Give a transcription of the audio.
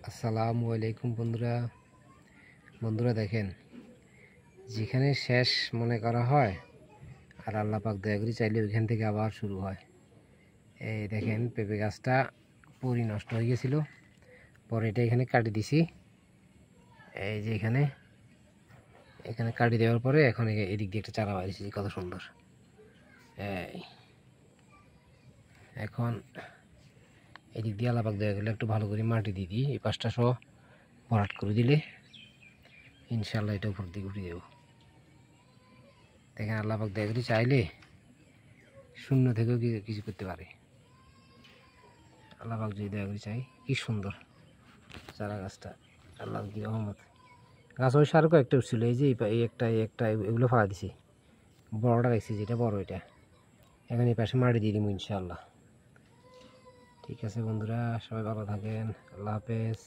আসসালামু আলাইকুম বন্ধুরা দেখেন, যেখানে শেষ মনে করা হয় আর আল্লাহ পাক দয়া করে চাইলে ওইখান থেকে আবার শুরু হয়। এই দেখেন, পেঁপে গাছটা পুরি নষ্ট হয়ে গেছিল, পরে এটা এখানে কাটি দিছি। এই যে এখানে কাটি দেওয়ার পরে এখন এদিক দিয়ে একটা চারা বাড়িয়েছি, কত সুন্দর। এই এখন এদিক দিয়ে আল্লাহ পাক দয়া করলে একটু ভালো করে মাটি দিয়ে দিই, এই পাশটা সহ ভরাট করে দিলে ইনশাল্লাহ এটা উপর দিকে উঠে দেবো। দেখেন, আল্লাহ পাক দয়া করে চাইলে শূন্য থেকেও কিছু করতে পারে। আল্লাহ পাক যদি দয়া করে চাই, কি সুন্দর চারা গাছটা, আল্লাহ কি রহমত। গাছ ওই সার কয়েকটা উঠছিল, এই যে এই একটা এগুলো ফালা দিছি, বড়টা রাখছি, যেটা বড় এটা এখন এই পাশে মাটি দিয়ে দিব ইনশাআল্লাহ। ঠিক আছে বন্ধুরা, সবাই ভালো থাকেন, আল্লাহ হাফেজ।